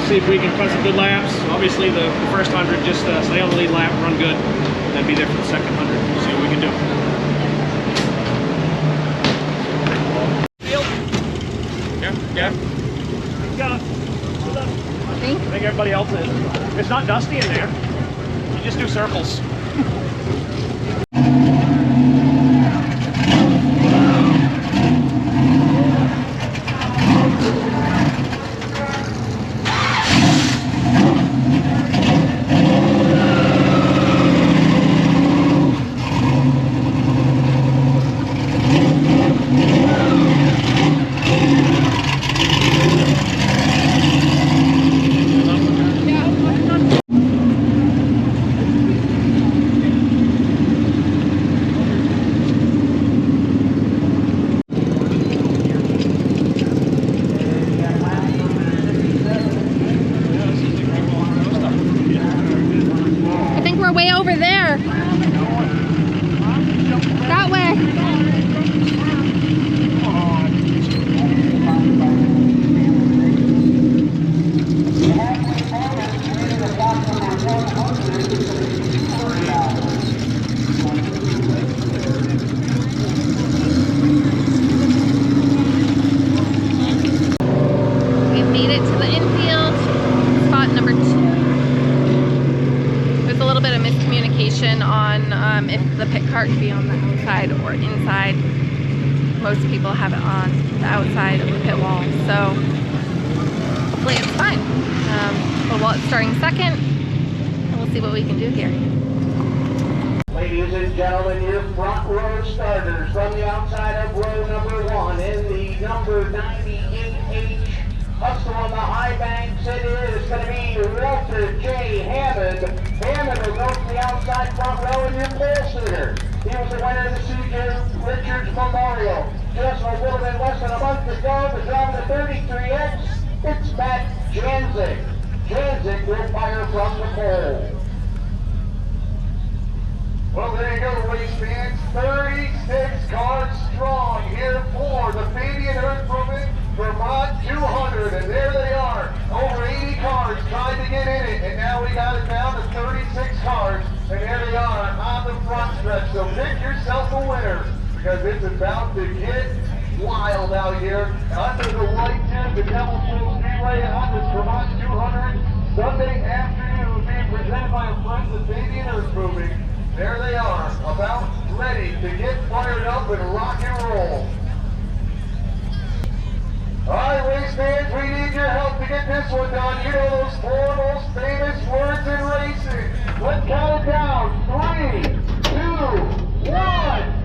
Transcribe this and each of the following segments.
see if we can cut some good laps. Obviously, the first 100, just stay on the lead lap, run good, and then be there for the second 100. See what we can do. Yeah. Got it. I think everybody else is. It's not dusty in there. You just do circles. Way over there. That way. We made it to the infield, spot number 2. A little bit of miscommunication on if the pit cart could be on the outside or inside. Most people have it on the outside of the pit wall, so hopefully it's fine. Little Walt starting second, and we'll see what we can do here. Ladies and gentlemen, your front row starters from the outside of row number 1 in the number 98H hustle on the high banks. It is going to be Walter J. Hammond. Hammond will go to the outside front row in your pole sitter. He was the winner of the C.J. Richards Memorial. Just a little bit less than a month to go to drive the 33X. It's Matt Janzik. Janzik will fire from the pole. Well, there you go, race fans. 36 cars strong here for the Pavement Vermont 200, and there they are. Over 80 cars trying to get in it, and now we got it down to 36 cars, and there they are on the front stretch. So pick yourself a winner, because it's about to get wild out here under the white tube, the Little Walt Speedway on this Vermont 200 Sunday afternoon, being presented by our friends at Pavement Earthmoving. There they are, about ready to get fired up and rock and roll. All right, race fans, we need your help to get this one done. You know those 4 most famous words in racing. Let's count it down. 3, 2, 1.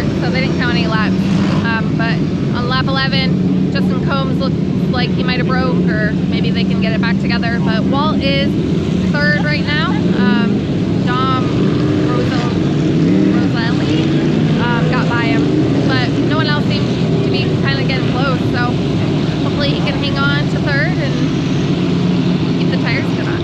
didn't, so they didn't count any laps. But on lap 11, Justin Combs looked like he might have broke, or maybe they can get it back together. But Walt is third right now. Dom Roselli got by him, but no one else seems to be kind of getting close. So hopefully he can hang on to third and keep the tires good on.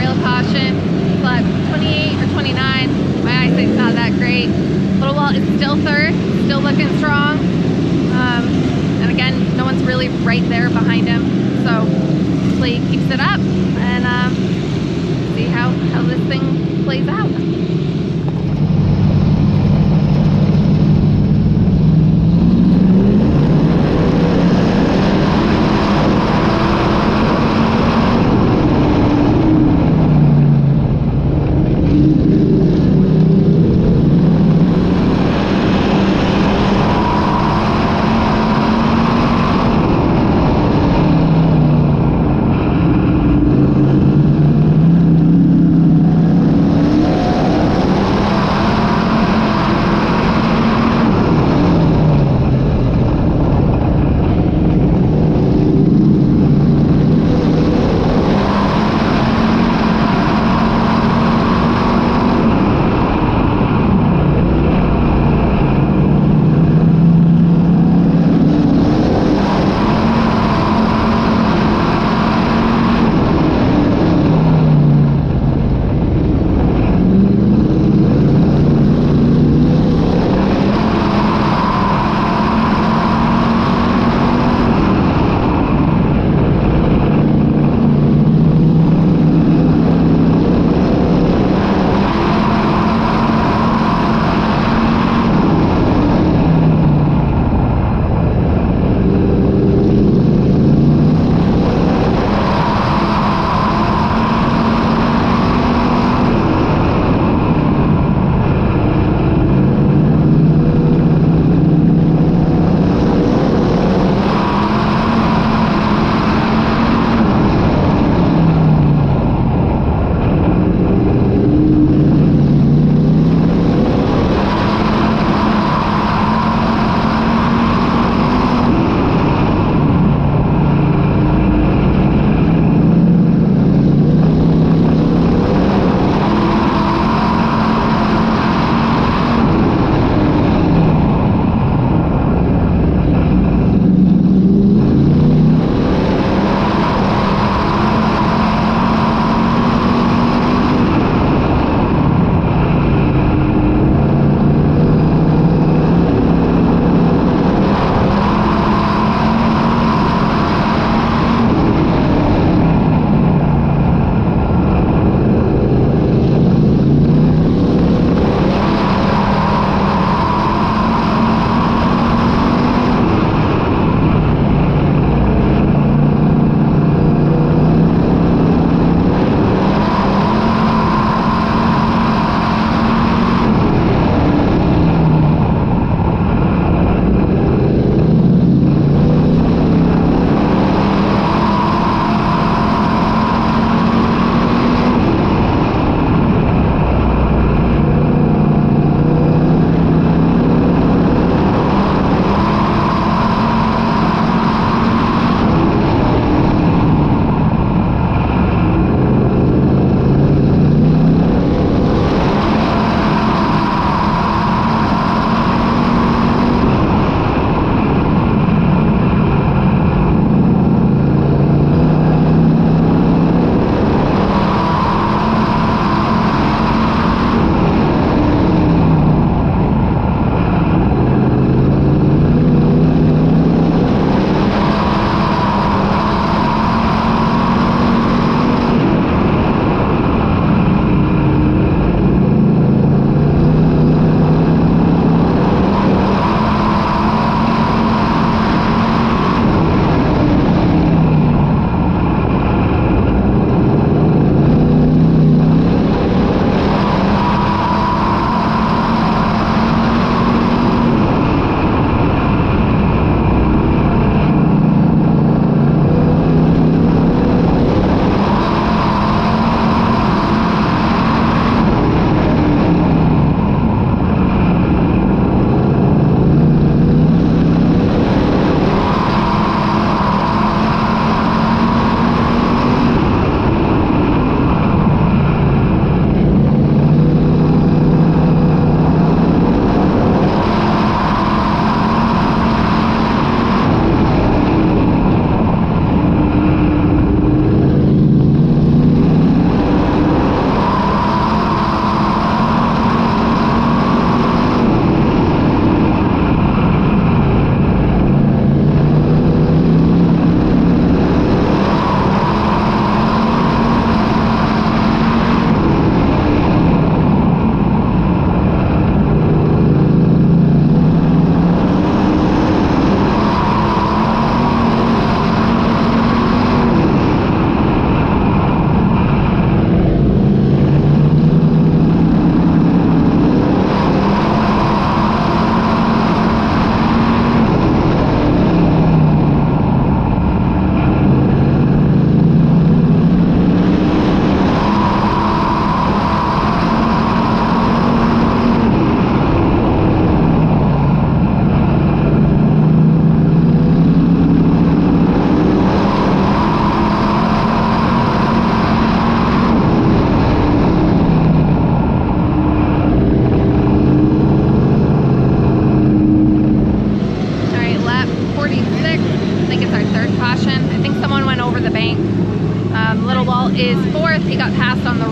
trail of caution. But 28 or 29, my eyesight's not that great. Little Walt is still third, still looking strong. And again, no one's really right there behind him. So hopefully he keeps it up and see how this thing plays out.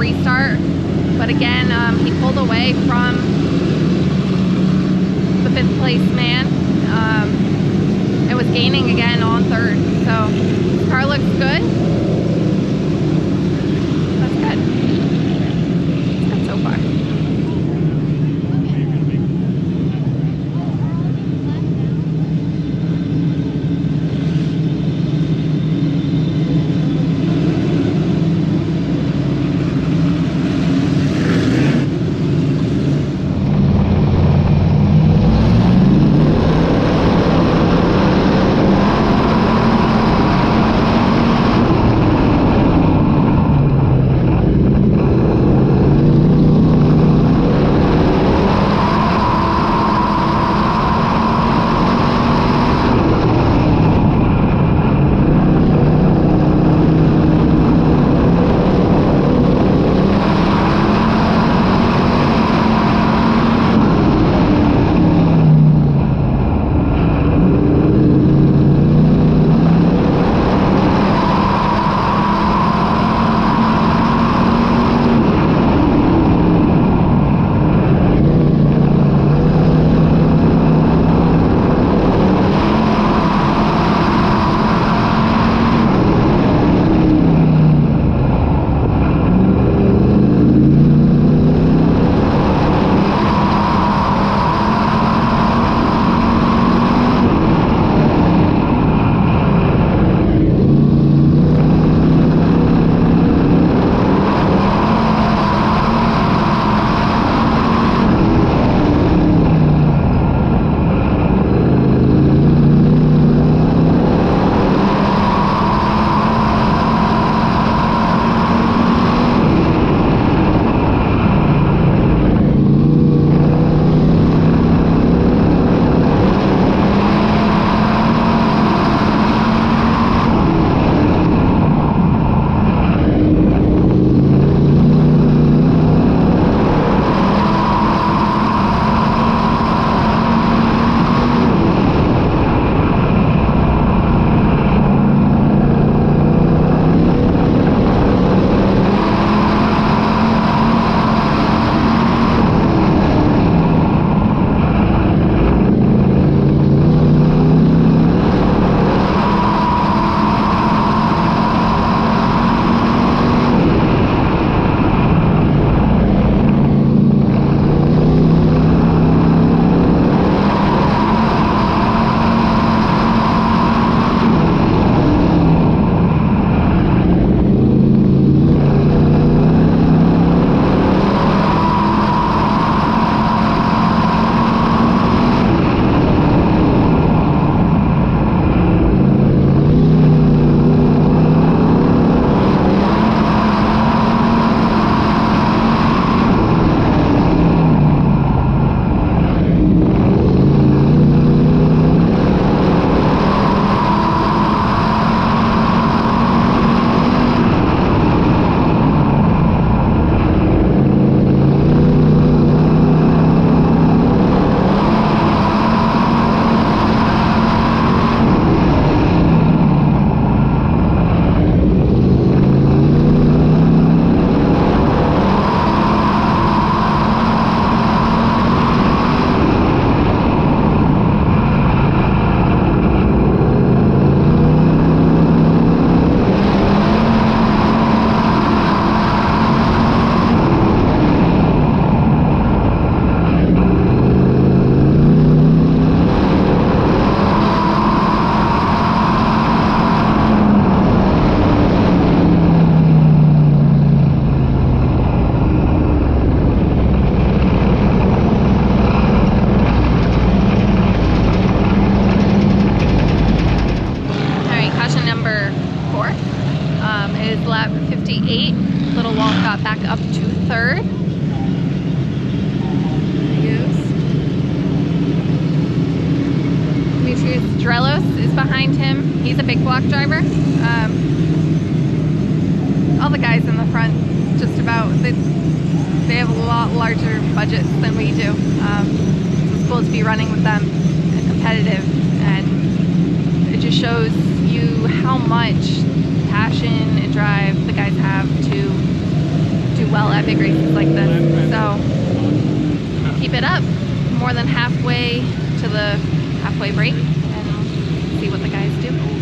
restart, but again, he pulled away from the 5th place man. It was gaining again on 3rd, so the car looks good. That's good. It's good so far. is lap 58. Little Walt got back up to third. There he goes. Drelos is behind him. He's a big block driver. All the guys in the front, just about, they have a lot larger budgets than we do. So it's cool to be running with them and competitive, and it just shows you how much passion and drive the guys have to do well at big races like this. So keep it up. More than halfway to the halfway break, and see what the guys do.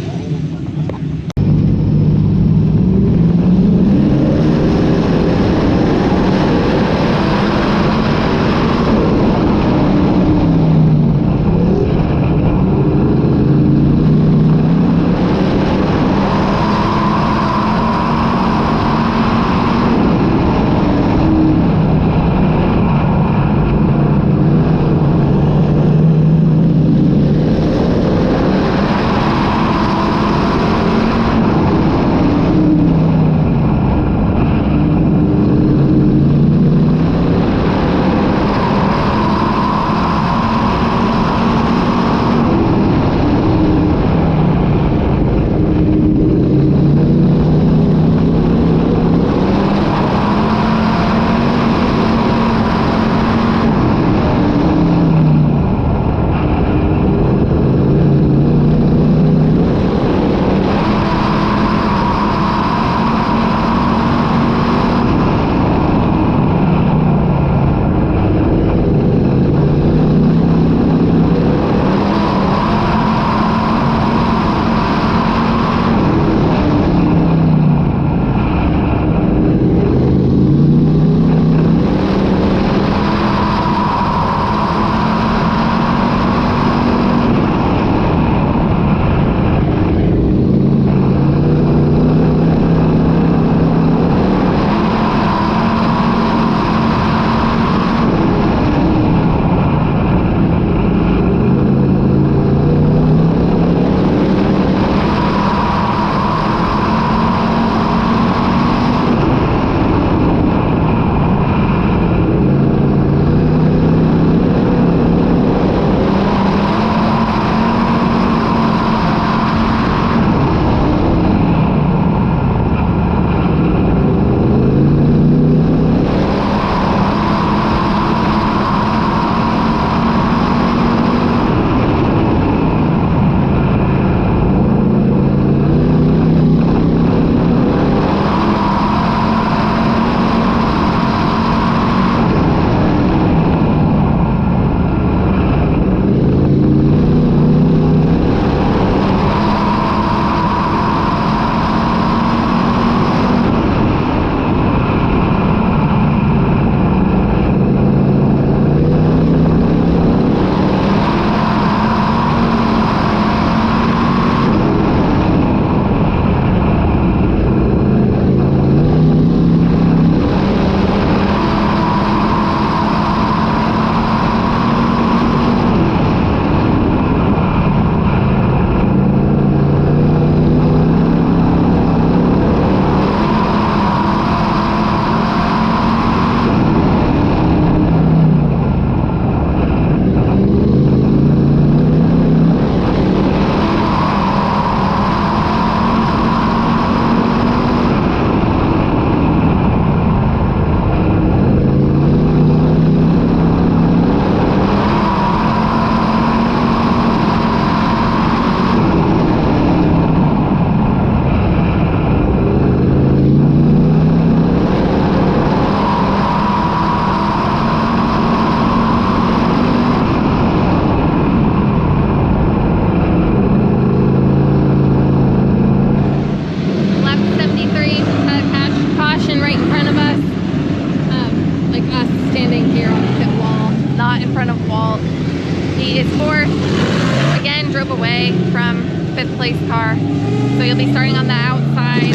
drove away from fifth place car. So you'll be starting on the outside.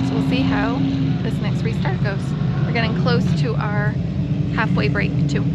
So we'll see how this next restart goes. We're getting close to our halfway break too.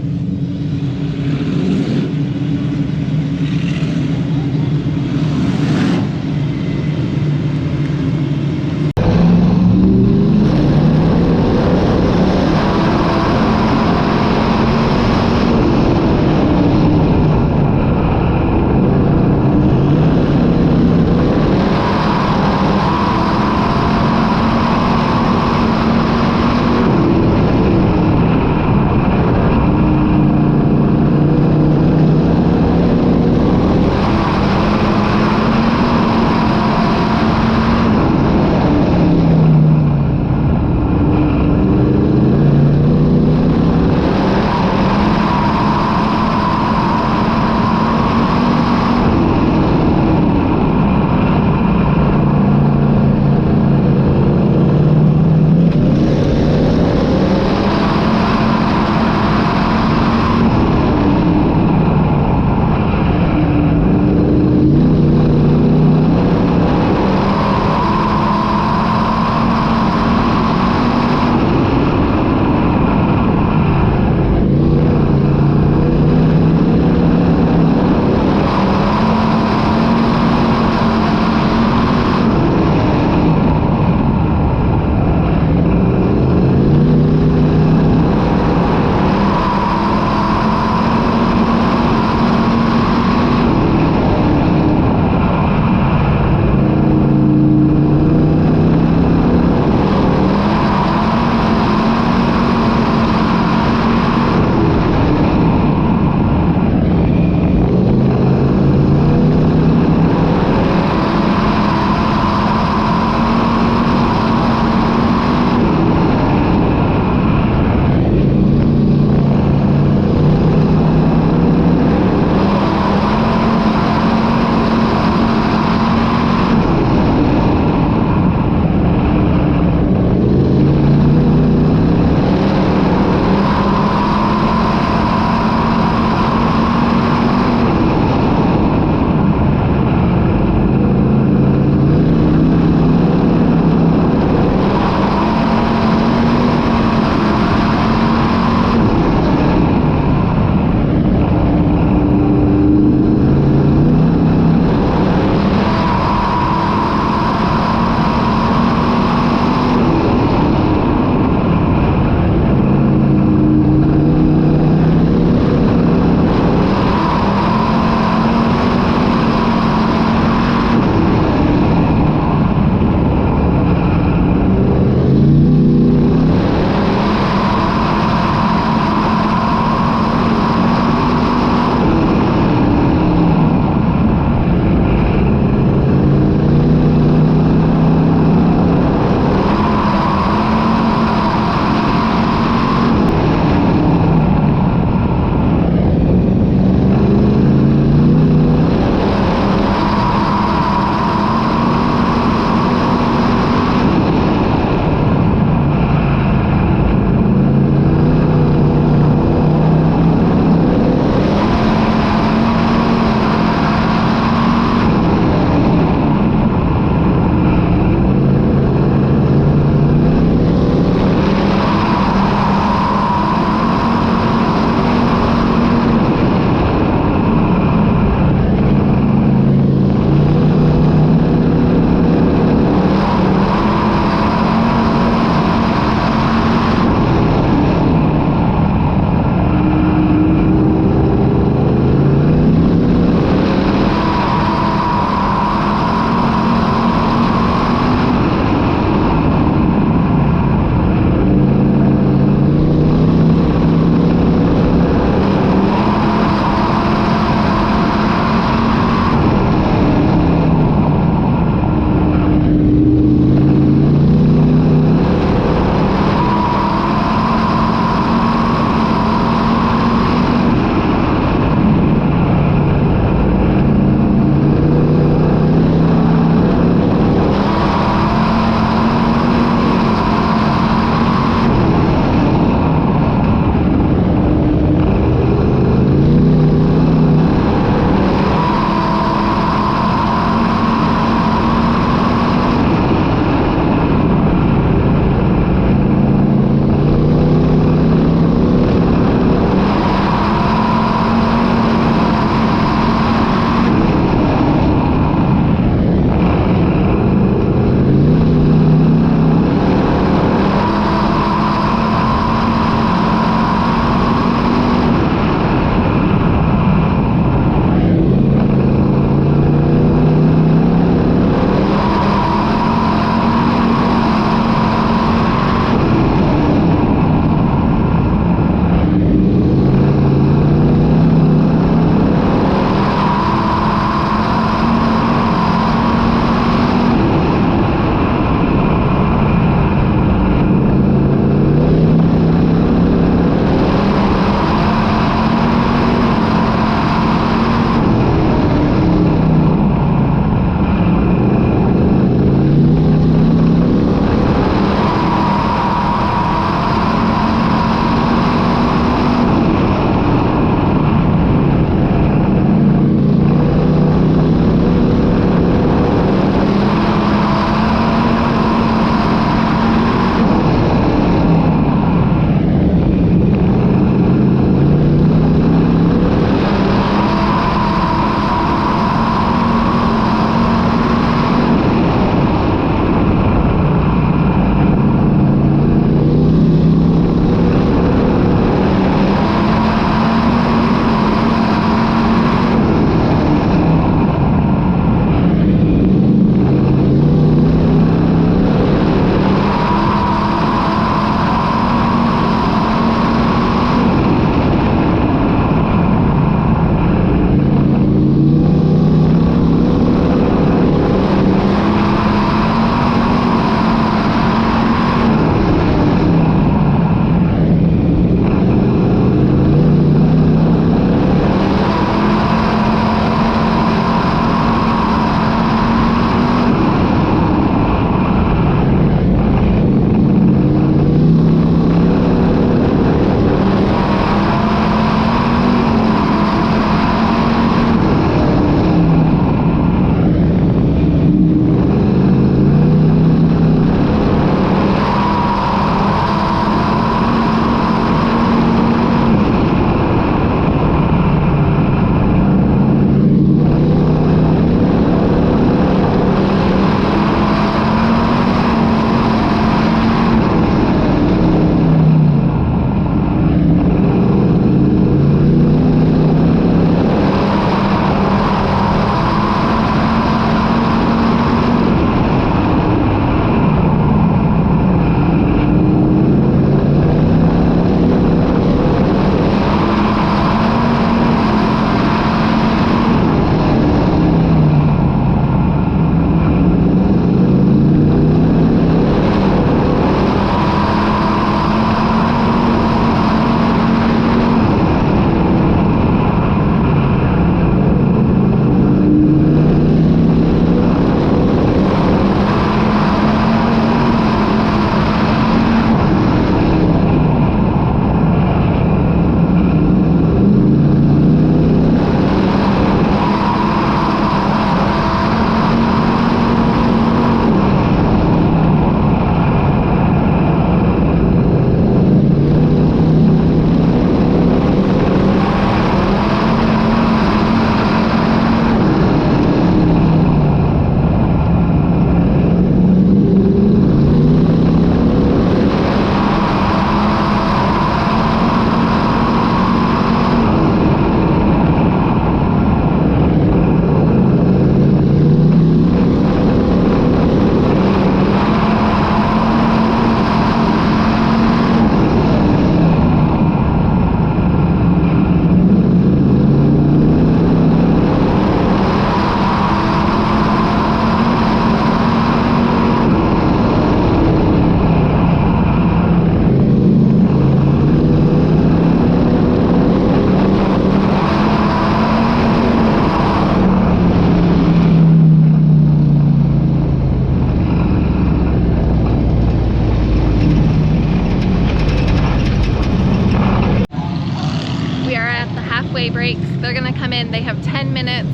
Speedway brakes. They're gonna come in, they have 10 minutes.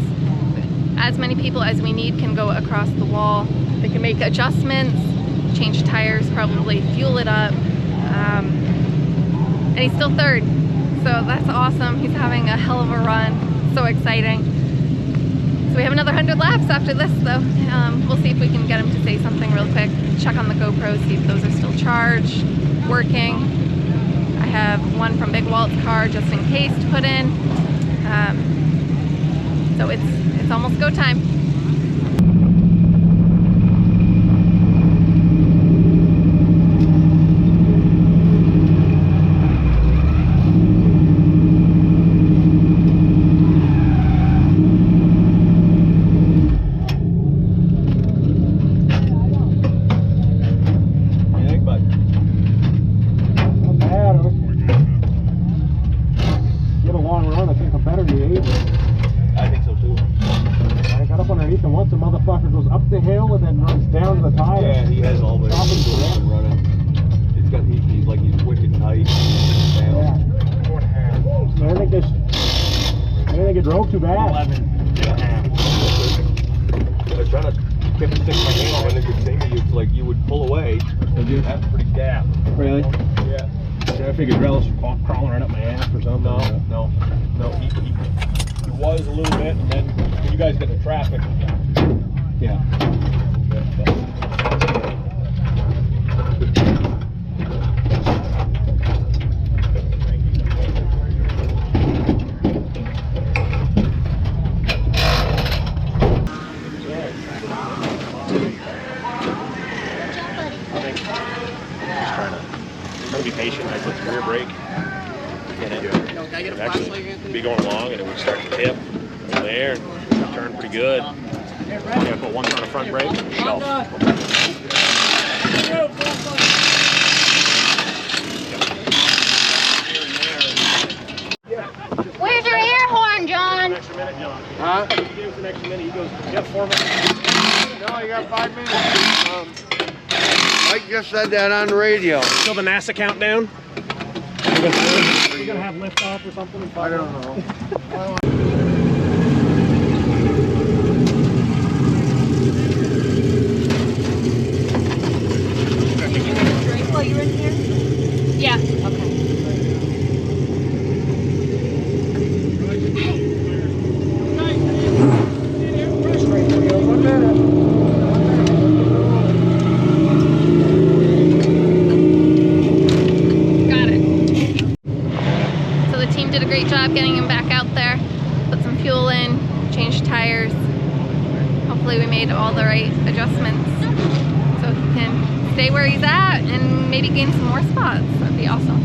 As many people as we need can go across the wall. They can make adjustments, change tires, probably fuel it up. And he's still third, so that's awesome. He's having a hell of a run, so exciting. So we have another 100 laps after this though. We'll see if we can get him to say something real quick. Check on the GoPros, see if those are still charged, working. I have one from Big Walt's car just in case to put in. So it's almost go time. The hill and then runs down to the tire. Yeah, he has all the running. It's got he's like he's wicked tight. Yeah. I think it drove too bad. 11 and a half. I was trying to keep stick my hand on it. You'd say it's like you would pull away. That's pretty gap. Really? Yeah. I figured Relish was crawling right up my ass or something. No. He was a little bit, and then when you guys get the traffic. Yeah. Trying to be patient. I put the rear brake and it would actually be going along and it would start to tip from there and turn pretty good. Yeah, put one on the front brake, shelf. Where's your air horn, John? Huh? Give us an extra minute. He goes, you got 4 minutes? No, you got 5 minutes. Mike just said that on the radio. Still the NASA countdown? We're gonna have lift off or something. I don't know. While you're in here? Yeah. Okay. Got it. So the team did a great job getting him back out there. Put some fuel in, changed tires. Hopefully we made all the right adjustments so he can stay where he's at and maybe gain some more spots. That'd be awesome.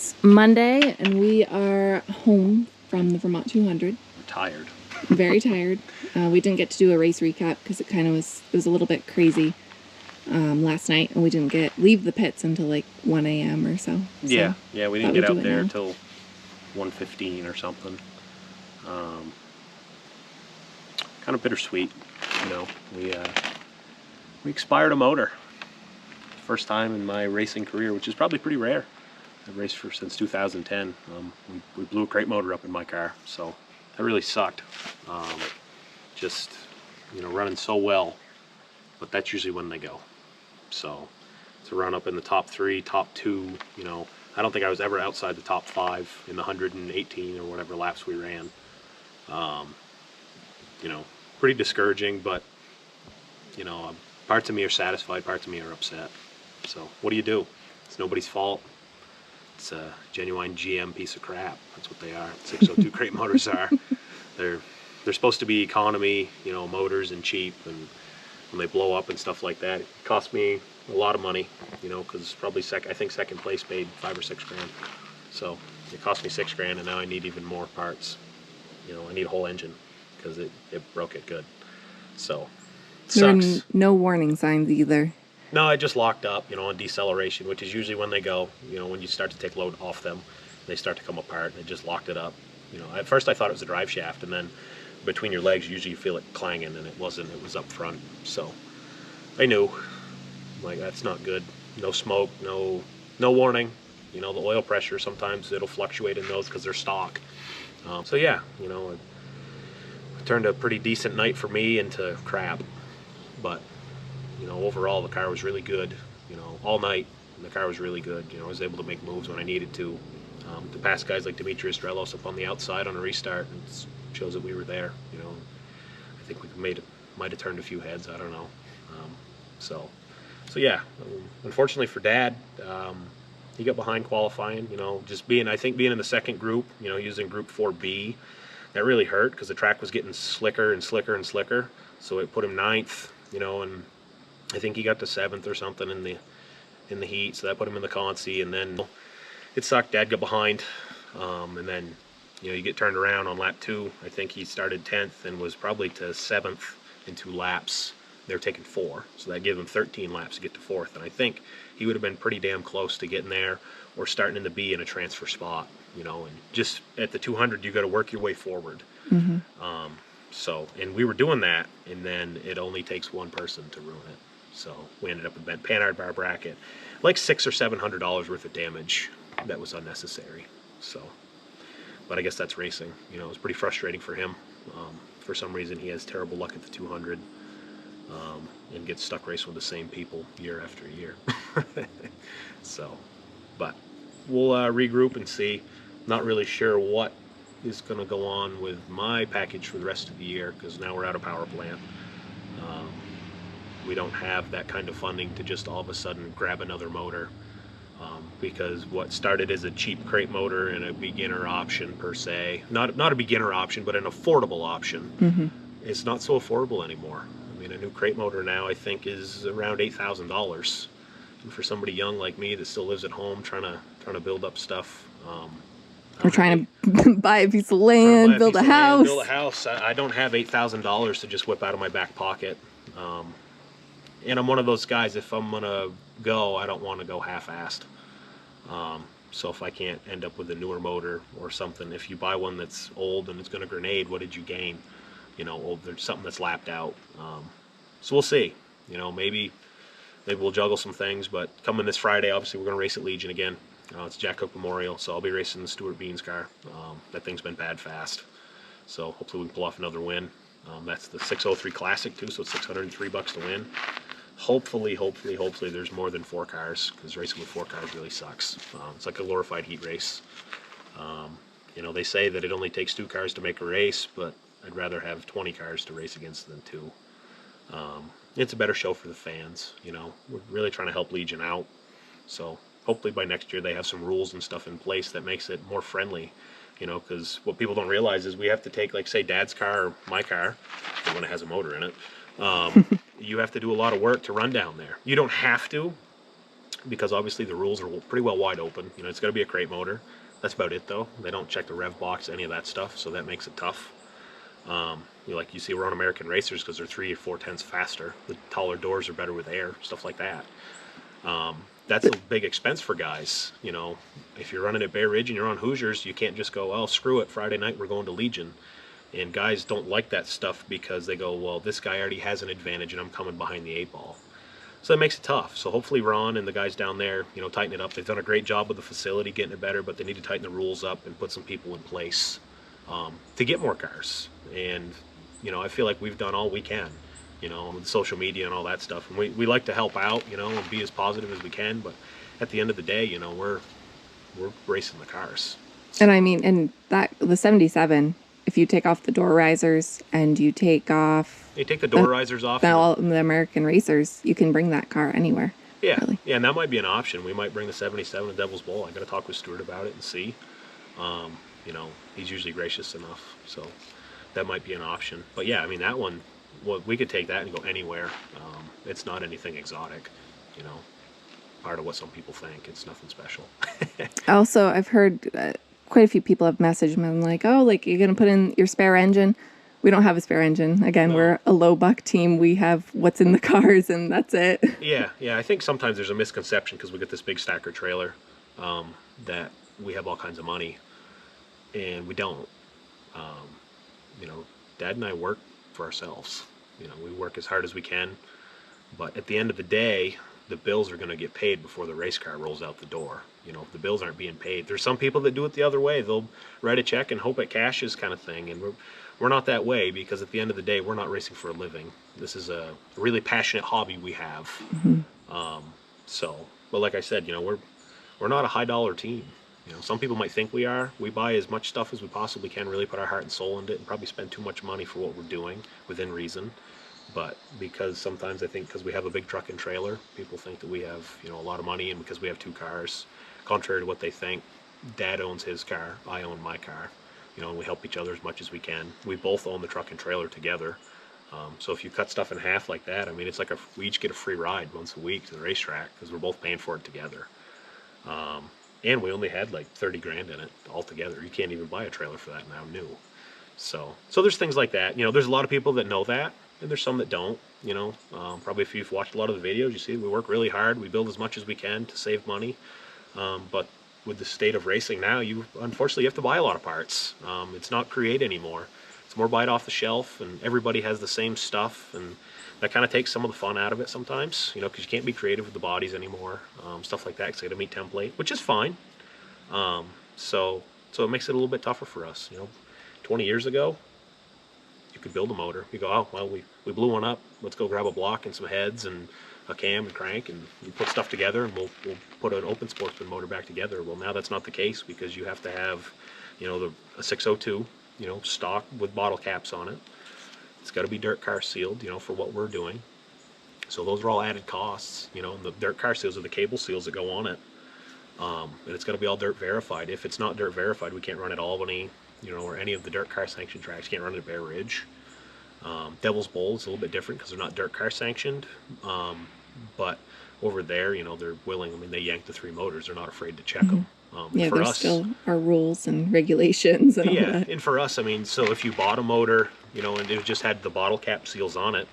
It's Monday and we are home from the Vermont 200. I'm tired. Very tired. We didn't get to do a race recap because it was a little bit crazy last night, and we didn't leave the pits until like 1 a.m. or so. Yeah, we didn't get out there until 1:15 or something. Kind of bittersweet, you know. We expired a motor. First time in my racing career, which is probably pretty rare. I've raced since 2010. We blew a crate motor up in my car, so that really sucked. Just, you know, running so well, but that's usually when they go. So to run up in the top 3, top 2, you know, I don't think I was ever outside the top 5 in the 118 or whatever laps we ran. You know, pretty discouraging, but, you know, parts of me are satisfied, parts of me are upset. So what do you do? It's nobody's fault. It's a genuine GM piece of crap. That's what they are. 602 crate motors are. They're supposed to be economy, you know, motors and cheap, and when they blow up and stuff like that, it cost me a lot of money, you know, because probably I think second place paid $5 or $6 grand. So it cost me $6 grand, and now I need even more parts. You know, I need a whole engine because it broke it good. So it sucks. There were no warning signs either. No, I just locked up, you know, on deceleration, which is usually when they go, you know, when you start to take load off them, they start to come apart, and it just locked it up. You know, at first I thought it was a drive shaft, and then between your legs, usually you feel it clanging, and it wasn't. It was up front. So I knew, like, that's not good. No smoke, no warning. You know, the oil pressure, sometimes it'll fluctuate in those because they're stock. So yeah, you know, it turned a pretty decent night for me into crap. But, you know, overall the car was really good. You know, all night the car was really good. You know, I was able to make moves when I needed to pass guys like Demetrius Drelos up on the outside on a restart. It shows that we were there. You know, I think we might have turned a few heads. I don't know. So yeah. Unfortunately for Dad, he got behind qualifying. You know, just being in the second group. You know, using Group 4B, that really hurt because the track was getting slicker and slicker and slicker. So it put him 9th. You know, and I think he got to 7th or something in the heat. So that put him in the consi, and then it sucked. Dad got behind, and then, you know, you get turned around on lap 2. I think he started 10th and was probably to 7th in 2 laps. They were taking 4, so that gave him 13 laps to get to 4th. And I think he would have been pretty damn close to getting there or starting in the B in a transfer spot. You know, and just at the 200, you got to work your way forward. Mm-hmm. So, and we were doing that, and then it only takes one person to ruin it. So we ended up with a Panhard bar bracket, like $600 or $700 worth of damage that was unnecessary. So, but I guess that's racing. You know, it was pretty frustrating for him. For some reason, he has terrible luck at the 200, and gets stuck racing with the same people year after year. So, but we'll regroup and see. Not really sure what is going to go on with my package for the rest of the year, because now we're out of power plant. We don't have that kind of funding to just all of a sudden grab another motor, because what started as a cheap crate motor and a beginner option per se, not a beginner option, but an affordable option, mm-hmm. It's not so affordable anymore. I mean, a new crate motor now I think is around $8,000, and for somebody young like me that still lives at home trying to build up stuff. We're trying to buy a piece of land, build a house. I don't have $8,000 to just whip out of my back pocket. And I'm one of those guys, if I'm gonna go, I don't want to go half-assed. So if I can't end up with a newer motor or something, if you buy one that's old and it's gonna grenade, what did you gain? You know, there's something that's lapped out. So we'll see. You know, maybe we'll juggle some things, but coming this Friday, obviously we're gonna race at Legion again. It's Jack Cook Memorial, so I'll be racing the Stuart Beans car. That thing's been bad fast, so hopefully we can pull off another win. That's the 603 Classic too, so it's $603 to win. Hopefully there's more than 4 cars, because racing with 4 cars really sucks. It's like a glorified heat race. You know, they say that it only takes 2 cars to make a race, but I'd rather have 20 cars to race against than 2. It's a better show for the fans. You know, we're really trying to help Legion out, so hopefully by next year they have some rules and stuff in place that makes it more friendly. You know, because what people don't realize is we have to take, like, say, Dad's car or my car, the one that has a motor in it. You have to do a lot of work to run down there. You don't have to, because obviously the rules are pretty well wide open. You know, it's got to be a crate motor. That's about it though. They don't check the rev box, any of that stuff, so that makes it tough. Like you see, we're on American racers because they're 3 or 4 tenths faster. The taller doors are better with air, stuff like that. That's a big expense for guys. You know, if you're running at Bear Ridge and you're on Hoosiers, you can't just go, oh, screw it, Friday night we're going to Legion. And guys don't like that stuff because they go, well, this guy already has an advantage and I'm coming behind the 8 ball. So that makes it tough. So hopefully Ron and the guys down there, you know, tighten it up. They've done a great job with the facility, getting it better, but they need to tighten the rules up and put some people in place to get more cars. And, you know, I feel like we've done all we can, you know, with social media and all that stuff. And we like to help out, you know, and be as positive as we can. But at the end of the day, you know, we're racing the cars. And I mean, and that the 77, if you take off the door risers and you take off... You take the door risers off. All the American racers, you can bring that car anywhere. Yeah, really. Yeah, and that might be an option. We might bring the 77 to Devil's Bowl. I got to talk with Stuart about it and see. You know, he's usually gracious enough, so that might be an option. But yeah, I mean, that one, well, we could take that and go anywhere. It's not anything exotic, you know, part of what some people think. It's nothing special. Also, I've heard quite a few people have messaged me like, oh, like, you're going to put in your spare engine. We don't have a spare engine. Again, no. We're a low buck team. We have what's in the cars and that's it. Yeah, I think sometimes there's a misconception because we get this big stacker trailer that we have all kinds of money, and we don't. You know, Dad and I work for ourselves. You know, we work as hard as we can, but at the end of the day, the bills are going to get paid before the race car rolls out the door. You know, if the bills aren't being paid, there's some people that do it the other way. They'll write a check and hope it cashes, kind of thing, and we're not that way, because at the end of the day, we're not racing for a living. This is a really passionate hobby we have. But like I said, you know, we're not a high dollar team. You know, some people might think we are. We buy as much stuff as we possibly can, really put our heart and soul into it, and probably spend too much money for what we're doing within reason. But because sometimes I think because we have a big truck and trailer, people think that we have, you know, a lot of money, and because we have 2 cars, contrary to what they think, Dad owns his car, I own my car. You know, and we help each other as much as we can. We both own the truck and trailer together. So if you cut stuff in half like that, I mean, it's like we each get a free ride once a week to the racetrack because we're both paying for it together. And we only had like 30 grand in it altogether. You can't even buy a trailer for that now, new. So there's things like that. You know, there's a lot of people that know that, and there's some that don't. You know, probably if you've watched a lot of the videos, you see we work really hard. We build as much as we can to save money. But with the state of racing now, unfortunately you have to buy a lot of parts. It's not create anymore. It's more buy it off the shelf, and everybody has the same stuff, and that kind of takes some of the fun out of it sometimes, you know, because you can't be creative with the bodies anymore, stuff like that, because they got to meet template, which is fine. So it makes it a little bit tougher for us. You know, 20 years ago, you could build a motor. You go, oh, well, we blew one up. Let's go grab a block and some heads and a cam and crank, and you put stuff together, and we'll put an open Sportsman motor back together. Well, now that's not the case, because you have to have, you know, a 602, you know, stock with bottle caps on it. It's got to be dirt car sealed, you know, for what we're doing. So those are all added costs, you know. And the dirt car seals are the cable seals that go on it, and it's got to be all dirt verified. If it's not dirt verified, we can't run at Albany, you know, or any of the dirt car sanctioned tracks. Can't run it at Bear Ridge. Devil's Bowl is a little bit different because they're not dirt car sanctioned, but over there, you know, they're willing. I mean, they yank the 3 motors. They're not afraid to check them. Yeah, for there's still our rules and regulations and all that. And for us, I mean, so if you bought a motor, you know, and it just had the bottle cap seals on it,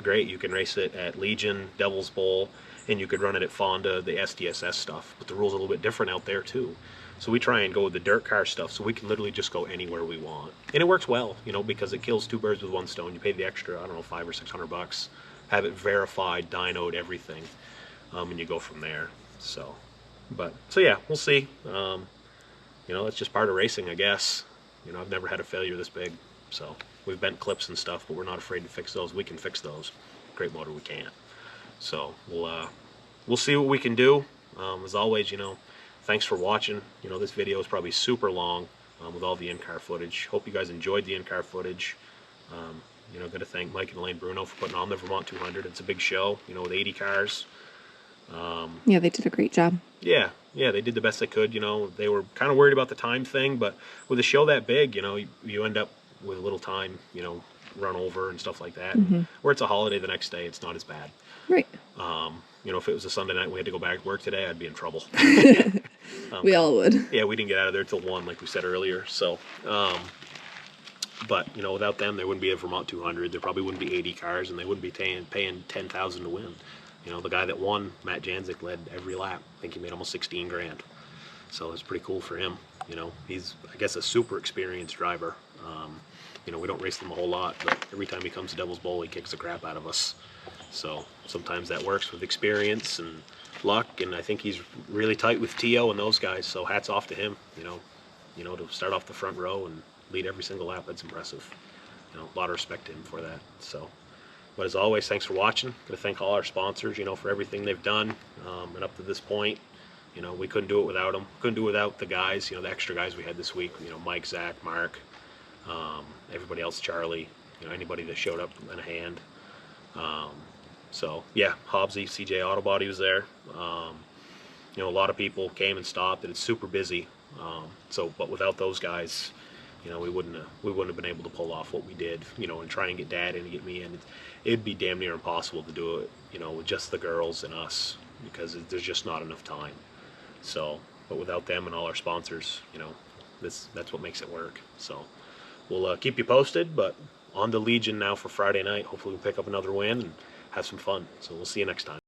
great, you can race it at Legion, Devil's Bowl, and you could run it at Fonda, the SDSS stuff. But the rules are a little bit different out there too. So we try and go with the dirt car stuff, so we can literally just go anywhere we want. And it works well, you know, because it kills 2 birds with 1 stone. You pay the extra, I don't know, $500 or $600, have it verified, dynoed, everything, and you go from there. So yeah, we'll see. You know, that's just part of racing, I guess. You know, I've never had a failure this big. So we've bent clips and stuff, but we're not afraid to fix those. We can fix those. Great motor, we can't. So we'll see what we can do. As always, you know, thanks for watching. You know, this video is probably super long with all the in-car footage. Hope you guys enjoyed the in-car footage. You know, got to thank Mike and Elaine Bruno for putting on the Vermont 200. It's a big show, you know, with 80 cars. Yeah, they did a great job. Yeah, they did the best they could. You know, they were kind of worried about the time thing, but with a show that big, you know, you end up with a little time, you know, run over and stuff like that. Where it's a holiday the next day, it's not as bad. Right. you know, if it was a Sunday night and we had to go back to work today, I'd be in trouble. We all would. Yeah, we didn't get out of there till 1, like we said earlier. So, but you know, without them, there wouldn't be a Vermont 200. There probably wouldn't be 80 cars, and they wouldn't be paying $10,000 to win. You know, the guy that won, Matt Janzik, led every lap. I think he made almost 16 grand. So it's pretty cool for him. You know, he's, I guess, a super experienced driver. You know, we don't race him a whole lot, but every time he comes to Devil's Bowl, he kicks the crap out of us. So sometimes that works with experience and luck, and I think he's really tight with Tio and those guys. So hats off to him. You know, to start off the front row and lead every single lap, that's impressive. You know, a lot of respect to him for that. So, but as always, thanks for watching. Gonna thank all our sponsors, you know, for everything they've done, and up to this point. You know, we couldn't do it without them. Couldn't do it without the guys, you know, the extra guys we had this week. You know, Mike, Zach, Mark, everybody else, Charlie, you know, anybody that showed up in a hand. So yeah, Hobbsy, CJ Auto Body was there. You know, a lot of people came and stopped, and it's super busy. So, but without those guys, you know, we wouldn't have been able to pull off what we did. You know, and try and get Dad in and get me in. It'd be damn near impossible to do it, you know, with just the girls and us, because there's just not enough time. So, but without them and all our sponsors, you know, that's what makes it work. So, we'll keep you posted. But on to Legion now for Friday night. Hopefully, we'll pick up another win and have some fun. So, we'll see you next time.